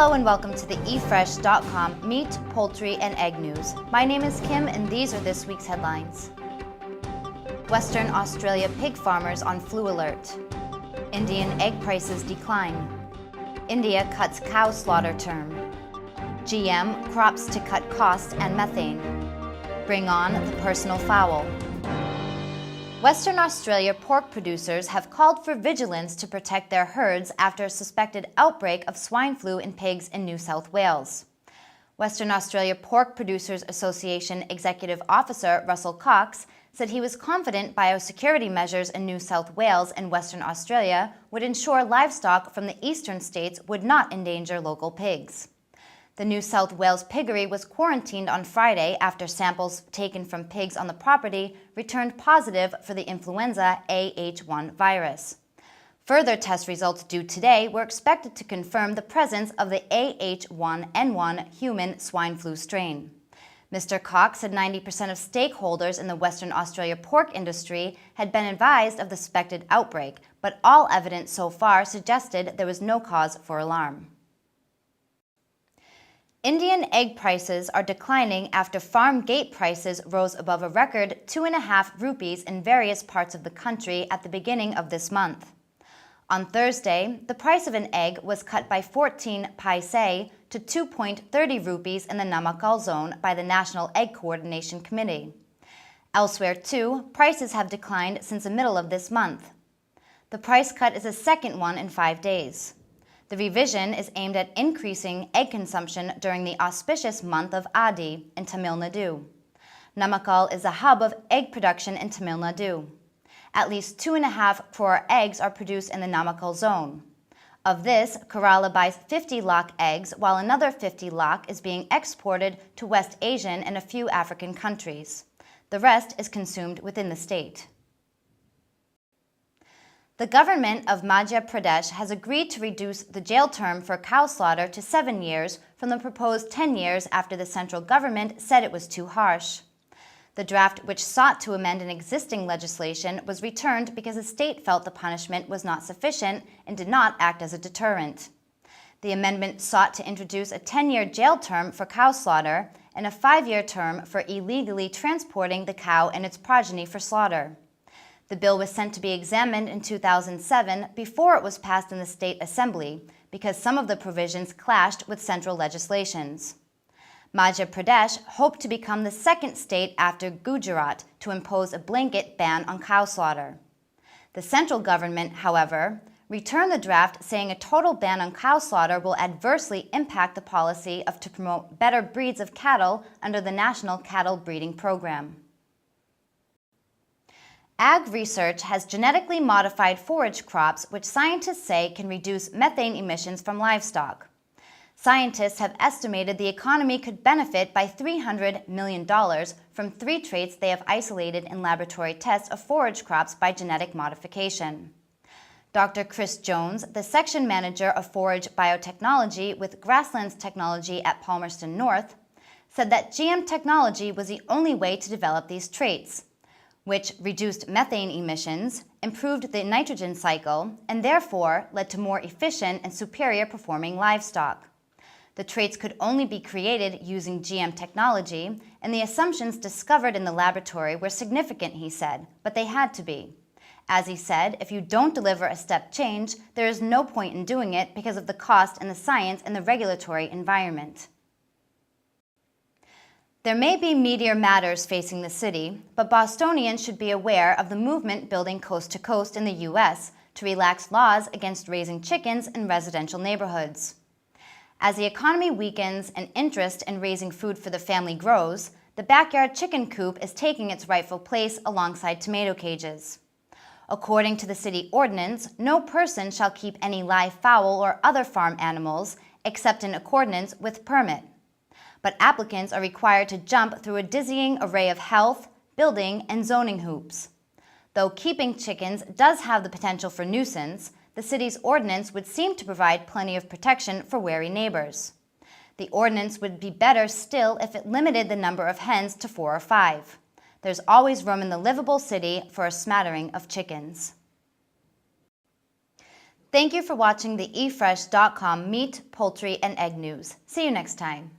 Hello and welcome to the eFresh.com Meat, Poultry and Egg News. My name is Kim and these are this week's headlines. Western Australia pig farmers on flu alert. Indian egg prices decline. India cuts cow slaughter term. GM crops to cut cost and methane. Bring on the personal fowl. Western Australia pork producers have called for vigilance to protect their herds after a suspected outbreak of swine flu in pigs in New South Wales. Western Australia Pork Producers Association Executive Officer Russell Cox said he was confident biosecurity measures in New South Wales and Western Australia would ensure livestock from the eastern states would not endanger local pigs. The New South Wales piggery was quarantined on Friday after samples taken from pigs on the property returned positive for the influenza AH1 virus. Further test results due today were expected to confirm the presence of the AH1N1 human swine flu strain. Mr. Cox said 90% of stakeholders in the Western Australia pork industry had been advised of the suspected outbreak, but all evidence so far suggested there was no cause for alarm. Indian egg prices are declining after farm gate prices rose above a record 2.5 rupees in various parts of the country at the beginning of this month. On Thursday, the price of an egg was cut by 14 paise to 2.30 rupees in the Namakkal zone by the National Egg Coordination Committee. Elsewhere, too, prices have declined since the middle of this month. The price cut is the second one in 5 days. The revision is aimed at increasing egg consumption during the auspicious month of Adi in Tamil Nadu. Namakkal is a hub of egg production in Tamil Nadu. At least 2.5 crore eggs are produced in the Namakkal zone. Of this, Kerala buys 50 lakh eggs, while another 50 lakh is being exported to West Asian and a few African countries. The rest is consumed within the state. The government of Madhya Pradesh has agreed to reduce the jail term for cow slaughter to 7 years from the proposed 10 years after the central government said it was too harsh. The draft, which sought to amend an existing legislation, was returned because the state felt the punishment was not sufficient and did not act as a deterrent. The amendment sought to introduce a 10-year jail term for cow slaughter and a 5-year term for illegally transporting the cow and its progeny for slaughter. The bill was sent to be examined in 2007 before it was passed in the state assembly because some of the provisions clashed with central legislations. Madhya Pradesh hoped to become the second state after Gujarat to impose a blanket ban on cow slaughter. The central government, however, returned the draft saying a total ban on cow slaughter will adversely impact the policy to promote better breeds of cattle under the National Cattle Breeding Program. Ag research has genetically modified forage crops which scientists say can reduce methane emissions from livestock. Scientists have estimated the economy could benefit by $300 million from 3 traits they have isolated in laboratory tests of forage crops by genetic modification. Dr. Chris Jones, the section manager of forage biotechnology with Grasslands Technology at Palmerston North, said that GM technology was the only way to develop these traits, which reduced methane emissions, improved the nitrogen cycle, and therefore led to more efficient and superior performing livestock. The traits could only be created using GM technology, and the assumptions discovered in the laboratory were significant, he said, but they had to be. As he said, if you don't deliver a step change, there is no point in doing it because of the cost and the science and the regulatory environment. There may be meatier matters facing the city, but Bostonians should be aware of the movement building coast to coast in the U.S. to relax laws against raising chickens in residential neighborhoods. As the economy weakens and interest in raising food for the family grows, the backyard chicken coop is taking its rightful place alongside tomato cages. According to the city ordinance, no person shall keep any live fowl or other farm animals except in accordance with permit. But applicants are required to jump through a dizzying array of health, building, and zoning hoops. Though keeping chickens does have the potential for nuisance, the city's ordinance would seem to provide plenty of protection for wary neighbors. The ordinance would be better still if it limited the number of hens to 4 or 5. There's always room in the livable city for a smattering of chickens. Thank you for watching the eFresh.com Meat, Poultry, and Egg News. See you next time.